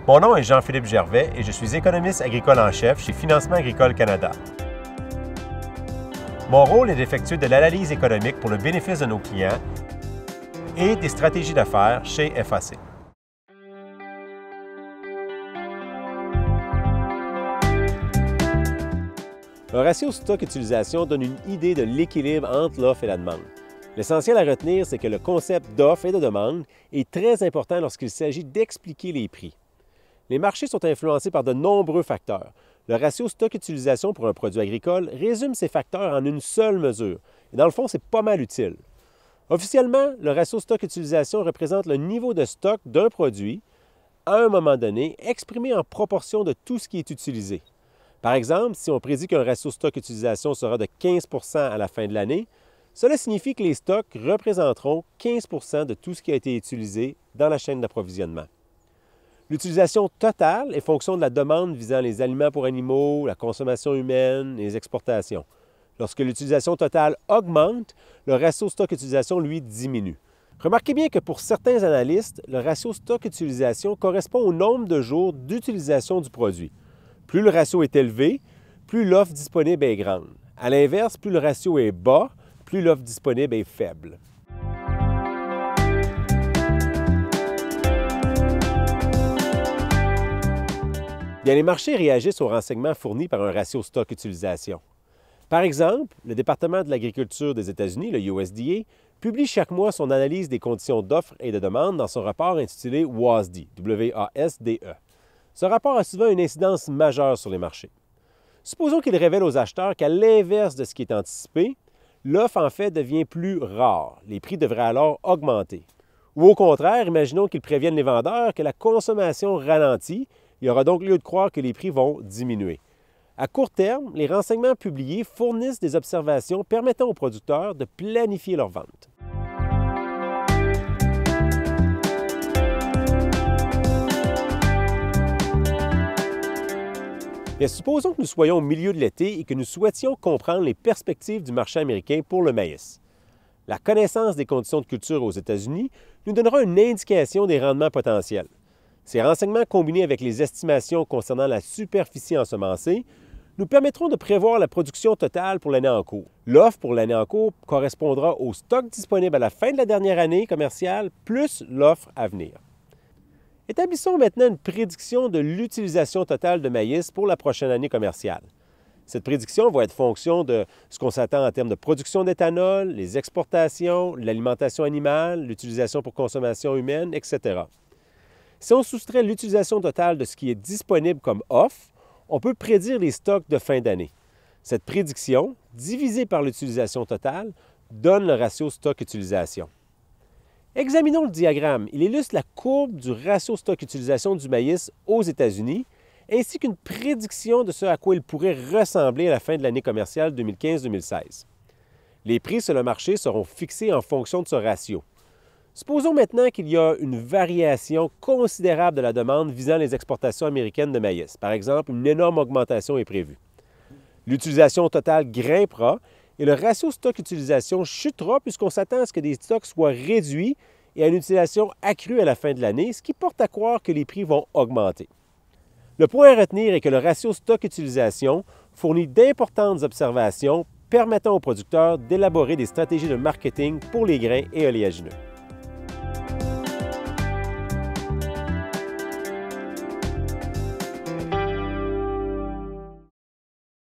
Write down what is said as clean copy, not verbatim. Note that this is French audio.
Mon nom est Jean-Philippe Gervais et je suis économiste agricole en chef chez Financement agricole Canada. Mon rôle est d'effectuer de l'analyse économique pour le bénéfice de nos clients et des stratégies d'affaires chez FAC. Un ratio stock-utilisation donne une idée de l'équilibre entre l'offre et la demande. L'essentiel à retenir, c'est que le concept d'offre et de demande est très important lorsqu'il s'agit d'expliquer les prix. Les marchés sont influencés par de nombreux facteurs. Le ratio stock-utilisation pour un produit agricole résume ces facteurs en une seule mesure. Et dans le fond, c'est pas mal utile. Officiellement, le ratio stock-utilisation représente le niveau de stock d'un produit à un moment donné, exprimé en proportion de tout ce qui est utilisé. Par exemple, si on prédit qu'un ratio stock-utilisation sera de 15 % à la fin de l'année, cela signifie que les stocks représenteront 15 % de tout ce qui a été utilisé dans la chaîne d'approvisionnement. L'utilisation totale est fonction de la demande visant les aliments pour animaux, la consommation humaine et les exportations. Lorsque l'utilisation totale augmente, le ratio stock-utilisation, lui, diminue. Remarquez bien que pour certains analystes, le ratio stock-utilisation correspond au nombre de jours d'utilisation du produit. Plus le ratio est élevé, plus l'offre disponible est grande. À l'inverse, plus le ratio est bas, plus l'offre disponible est faible. Bien, les marchés réagissent aux renseignements fournis par un ratio stock-utilisation. Par exemple, le département de l'agriculture des États-Unis, le USDA, publie chaque mois son analyse des conditions d'offre et de demande dans son rapport intitulé WASDE, W-A-S-D-E. Ce rapport a souvent une incidence majeure sur les marchés. Supposons qu'il révèle aux acheteurs qu'à l'inverse de ce qui est anticipé, l'offre en fait devient plus rare. Les prix devraient alors augmenter. Ou au contraire, imaginons qu'ils préviennent les vendeurs que la consommation ralentit. Il y aura donc lieu de croire que les prix vont diminuer. À court terme, les renseignements publiés fournissent des observations permettant aux producteurs de planifier leurs ventes. Mais supposons que nous soyons au milieu de l'été et que nous souhaitions comprendre les perspectives du marché américain pour le maïs. La connaissance des conditions de culture aux États-Unis nous donnera une indication des rendements potentiels. Ces renseignements combinés avec les estimations concernant la superficie ensemencée nous permettront de prévoir la production totale pour l'année en cours. L'offre pour l'année en cours correspondra au stock disponible à la fin de la dernière année commerciale plus l'offre à venir. Établissons maintenant une prédiction de l'utilisation totale de maïs pour la prochaine année commerciale. Cette prédiction va être fonction de ce qu'on s'attend en termes de production d'éthanol, les exportations, l'alimentation animale, l'utilisation pour consommation humaine, etc. Si on soustrait l'utilisation totale de ce qui est disponible comme offre, on peut prédire les stocks de fin d'année. Cette prédiction, divisée par l'utilisation totale, donne le ratio stock-utilisation. Examinons le diagramme. Il illustre la courbe du ratio stock-utilisation du maïs aux États-Unis, ainsi qu'une prédiction de ce à quoi il pourrait ressembler à la fin de l'année commerciale 2015-2016. Les prix sur le marché seront fixés en fonction de ce ratio. Supposons maintenant qu'il y a une variation considérable de la demande visant les exportations américaines de maïs. Par exemple, une énorme augmentation est prévue. L'utilisation totale grimpera et le ratio stock-utilisation chutera puisqu'on s'attend à ce que des stocks soient réduits et à une utilisation accrue à la fin de l'année, ce qui porte à croire que les prix vont augmenter. Le point à retenir est que le ratio stock-utilisation fournit d'importantes observations permettant aux producteurs d'élaborer des stratégies de marketing pour les grains et oléagineux.